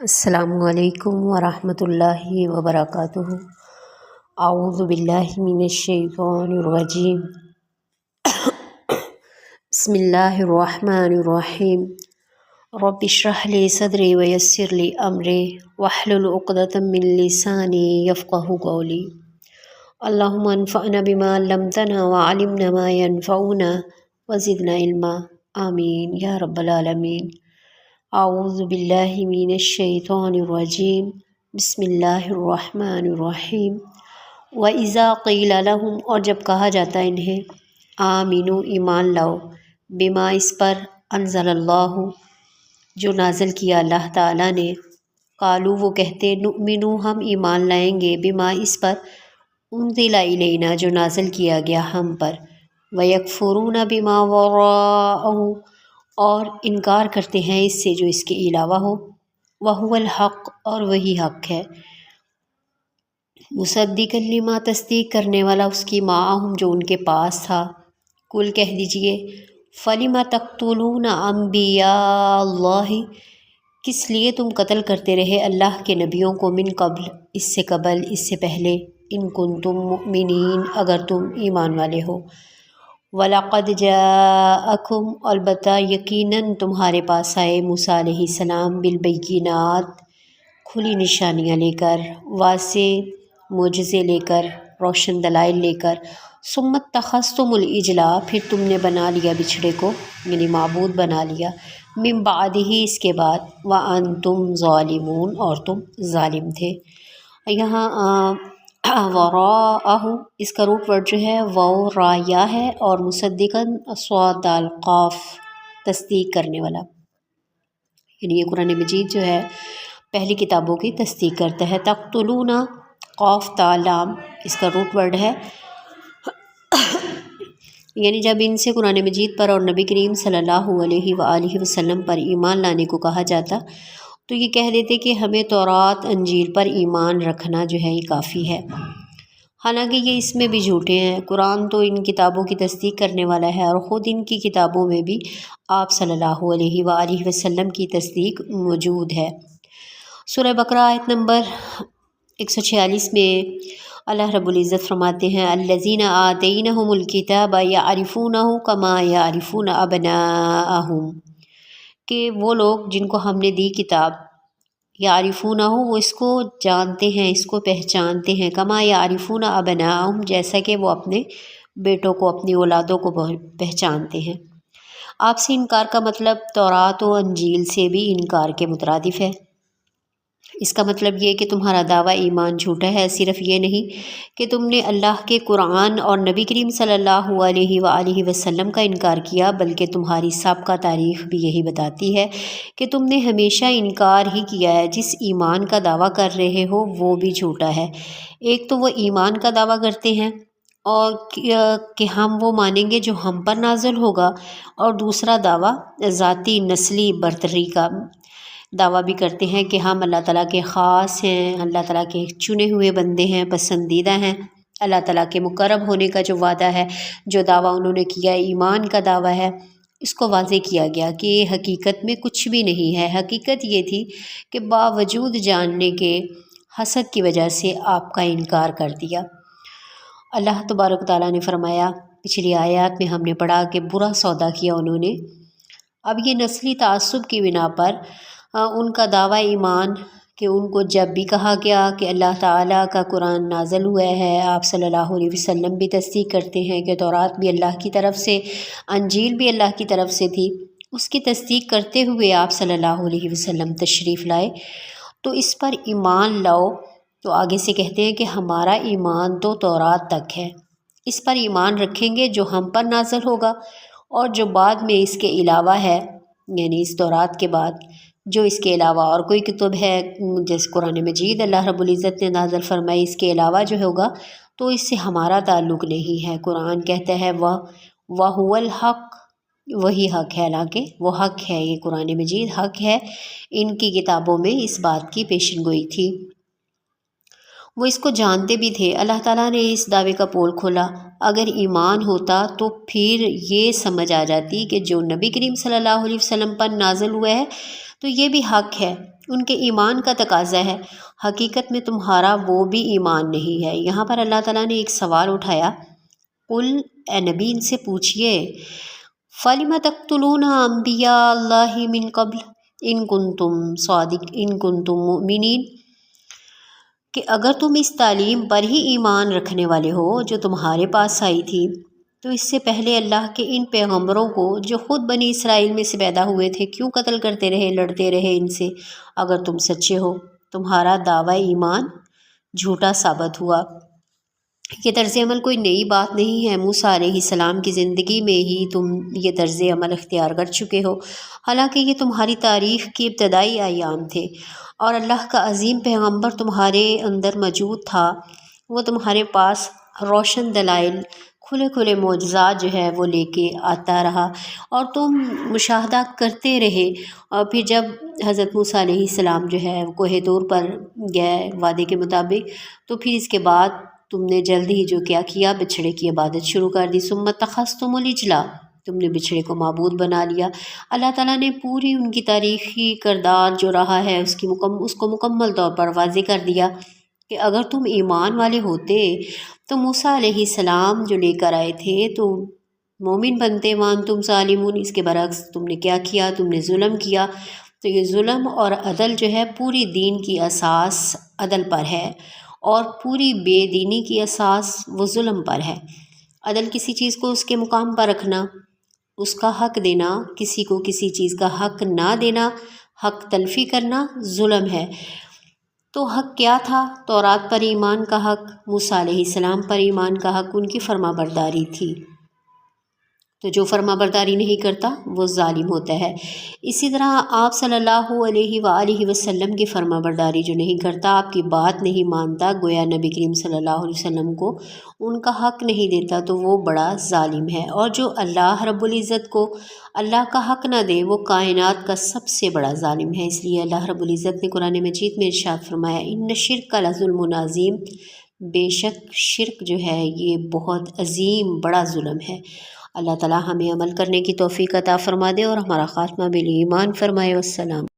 السلام علیکم ورحمۃ اللہ وبرکاتہ۔ اعوذ باللہ من الشیطان الرجیم۔ بسم اللہ الرحمن الرحیم۔ رب اشرح لی صدری ویسر لی امری واحلل عقدۃ من لسانی یفقہوا قولی۔ اللہم انفعنا بما علمتنا وعلمنا ما ینفعنا وزدنا علما، آمین یا رب العالمین۔ اعوذ باللہ من الشیطان الرجیم، بسم اللہ الرحمن الرحیم۔ وَإِذَا قِيلَ لَهُمْ، اور جب کہا جاتا انہیں، آمینو ایمان لاؤ، بما اس پر، انزل اللہ جو نازل کیا اللہ تعالیٰ نے، قالو وہ کہتے، نؤمنو ہم ایمان لائیں گے، بما اس پر، انزل الینا جو نازل کیا گیا ہم پر، وَيَكْفُرُونَ بِمَا وَرَاءَهُ اور انکار کرتے ہیں اس سے جو اس کے علاوہ ہو، وَهُوَ الْحَقُّ اور وہی حق ہے، مصدقا لما تصدیق کرنے والا اس کی معہم جو ان کے پاس تھا۔ کل کہہ دیجئے، فَلِمَ تَقْتُلُونَ أَنْبِيَاءَ اللَّهِ کس لیے تم قتل کرتے رہے اللہ کے نبیوں کو، من قبل اس سے قبل، اس سے پہلے، ان کنتم مؤمنین اگر تم ایمان والے ہو۔ وَلَقَدْ جَاءَكُمْ البتہ یقیناً تمہارے پاس آئے موسیٰ علیہ السلام، بالبینات کھلی نشانیاں لے کر، واضح معجزے لے کر، روشن دلائل لے کر، ثم اتخذتم العجل پھر تم نے بنا لیا بچھڑے کو، یعنی معبود بنا لیا، من بعدہ اس کے بعد، وَأَنْتُمْ ظَالِمُونَ اور تم ظالم تھے۔ یہاں وراءہ اس کا روٹ ورڈ جو ہے واو را یا ہے، اور مصدقاً صاد دال قاف تصدیق کرنے والا، یعنی یہ قرآن مجید جو ہے پہلی کتابوں کی تصدیق کرتا ہے۔ تقتلون قاف تا لام اس کا روٹ ورڈ ہے، یعنی جب ان سے قرآن مجید پر اور نبی کریم صلی اللہ علیہ وآلہ وسلم پر ایمان لانے کو کہا جاتا تو یہ کہہ دیتے کہ ہمیں تورات انجیل پر ایمان رکھنا جو ہے یہ کافی ہے، حالانکہ یہ اس میں بھی جھوٹے ہیں۔ قرآن تو ان کتابوں کی تصدیق کرنے والا ہے، اور خود ان کی کتابوں میں بھی آپ صلی اللہ علیہ وآلہ وسلم کی تصدیق موجود ہے۔ سورہ بقرہ آیت نمبر 146 میں اللہ رب العزت فرماتے ہیں، الذین آتینہم الکتاب یعرفونہ کما یعرفون ابناءہم، کہ وہ لوگ جن کو ہم نے دی کتاب، یعرفونہ وہ اس کو جانتے ہیں، اس کو پہچانتے ہیں، کما یعرفون ابناءہم جیسا کہ وہ اپنے بیٹوں کو، اپنی اولادوں کو پہچانتے ہیں۔ آپ سے انکار کا مطلب تورات و انجیل سے بھی انکار کے مترادف ہے۔ اس کا مطلب یہ کہ تمہارا دعویٰ ایمان جھوٹا ہے، صرف یہ نہیں کہ تم نے اللہ کے قرآن اور نبی کریم صلی اللہ علیہ وآلہ وسلم کا انکار کیا، بلکہ تمہاری سابقہ تاریخ بھی یہی بتاتی ہے کہ تم نے ہمیشہ انکار ہی کیا ہے۔ جس ایمان کا دعویٰ کر رہے ہو وہ بھی جھوٹا ہے۔ ایک تو وہ ایمان کا دعویٰ کرتے ہیں اور کہ ہم وہ مانیں گے جو ہم پر نازل ہوگا، اور دوسرا دعویٰ ذاتی نسلی برتری کا دعویٰ بھی کرتے ہیں کہ ہم اللہ تعالیٰ کے خاص ہیں، اللہ تعالیٰ کے چنے ہوئے بندے ہیں، پسندیدہ ہیں۔ اللہ تعالیٰ کے مقرب ہونے کا جو وعدہ ہے، جو دعویٰ انہوں نے کیا ایمان کا دعویٰ ہے، اس کو واضح کیا گیا کہ یہ حقیقت میں کچھ بھی نہیں ہے۔ حقیقت یہ تھی کہ باوجود جاننے کے حسد کی وجہ سے آپ کا انکار کر دیا۔ اللہ تبارک تعالیٰ نے فرمایا، پچھلی آیات میں ہم نے پڑھا کہ برا سودا کیا انہوں نے۔ اب یہ نسلی تعصب کی بنا پر ان کا دعویٰ ایمان، کہ ان کو جب بھی کہا گیا کہ اللہ تعالیٰ کا قرآن نازل ہوا ہے، آپ صلی اللہ علیہ وسلم بھی تصدیق کرتے ہیں کہ تورات بھی اللہ کی طرف سے، انجیل بھی اللہ کی طرف سے تھی، اس کی تصدیق کرتے ہوئے آپ صلی اللہ علیہ وسلم تشریف لائے، تو اس پر ایمان لاؤ، تو آگے سے کہتے ہیں کہ ہمارا ایمان تو تورات تک ہے، اس پر ایمان رکھیں گے جو ہم پر نازل ہوگا، اور جو بعد میں اس کے علاوہ ہے، یعنی اس تورات کے بعد جو اس کے علاوہ اور کوئی کتب ہے، جیسے قرآن مجید اللہ رب العزت نے نازل فرمائی، اس کے علاوہ جو ہوگا تو اس سے ہمارا تعلق نہیں ہے۔ قرآن کہتا ہے وَهُوَ الْحَقُّ وہی حق ہے، حالانکہ وہ حق ہے، یہ قرآن مجید حق ہے۔ ان کی کتابوں میں اس بات کی پیشن گوئی تھی، وہ اس کو جانتے بھی تھے۔ اللہ تعالیٰ نے اس دعوے کا پول کھولا۔ اگر ایمان ہوتا تو پھر یہ سمجھ آ جاتی کہ جو نبی کریم صلی اللہ علیہ وسلم پر نازل ہوا ہے تو یہ بھی حق ہے، ان کے ایمان کا تقاضا ہے، حقیقت میں تمہارا وہ بھی ایمان نہیں ہے۔ یہاں پر اللہ تعالیٰ نے ایک سوال اٹھایا، قل، اے نبی ان سے پوچھئے، فَلِمَ تَقْتُلُونَ أَنْبِيَاءَ اللَّهِ مِن قَبْلُ إِن كُنتُم مُؤْمِنِينَ، کہ اگر تم اس تعلیم پر ہی ایمان رکھنے والے ہو جو تمہارے پاس آئی تھی، تو اس سے پہلے اللہ کے ان پیغمبروں کو جو خود بنی اسرائیل میں سے پیدا ہوئے تھے کیوں قتل کرتے رہے، لڑتے رہے ان سے؟ اگر تم سچے ہو، تمہارا دعویٰ ایمان جھوٹا ثابت ہوا۔ یہ طرز عمل کوئی نئی بات نہیں ہے، موسیٰ علیہ السلام کی زندگی میں ہی تم یہ طرز عمل اختیار کر چکے ہو، حالانکہ یہ تمہاری تاریخ کے ابتدائی ایام تھے، اور اللہ کا عظیم پیغمبر تمہارے اندر موجود تھا، وہ تمہارے پاس روشن دلائل، کھلے کھلے معجزات جو ہے وہ لے کے آتا رہا، اور تم مشاہدہ کرتے رہے۔ اور پھر جب حضرت موسیٰ علیہ السلام جو ہے کوہ طور پر گئے وعدے کے مطابق، تو پھر اس کے بعد تم نے جلد ہی جو کیا بچھڑے کی عبادت شروع کر دی، ثم اتخذتم العجل، تم نے بچھڑے کو معبود بنا لیا۔ اللہ تعالیٰ نے پوری ان کی تاریخی کردار جو رہا ہے اس کو مکمل طور پر واضح کر دیا کہ اگر تم ایمان والے ہوتے تو موسیٰ علیہ السلام جو لے کر آئے تھے تو مومن بنتے، وانتم ظالمون، اس کے برعکس تم نے کیا کیا، تم نے ظلم کیا۔ تو یہ ظلم اور عدل جو ہے پوری دین کی اساس عدل پر ہے، اور پوری بے دینی کی اساس وہ ظلم پر ہے۔ عدل کسی چیز کو اس کے مقام پر رکھنا، اس کا حق دینا، کسی کو کسی چیز کا حق نہ دینا، حق تلفی کرنا ظلم ہے۔ تو حق کیا تھا؟ تورات پر ایمان کا حق، موسیٰ علیہ السلام پر ایمان کا حق، ان کی فرما برداری تھی۔ تو جو فرما برداری نہیں کرتا وہ ظالم ہوتا ہے۔ اسی طرح آپ صلی اللہ علیہ وآلہ وسلم کی فرما برداری جو نہیں کرتا، آپ کی بات نہیں مانتا، گویا نبی کریم صلی اللہ علیہ وسلم کو ان کا حق نہیں دیتا، تو وہ بڑا ظالم ہے۔ اور جو اللہ رب العزت کو اللہ کا حق نہ دے وہ کائنات کا سب سے بڑا ظالم ہے۔ اس لیے اللہ رب العزت نے قرآن مجید میں ارشاد فرمایا، ان الشرک لظلم عظیم، بے شک شرک جو ہے یہ بہت عظیم بڑا ظلم ہے۔ اللہ تعالی ہمیں عمل کرنے کی توفیق عطا فرما دے اور ہمارا خاتمہ بالایمان فرمائے۔ والسلام۔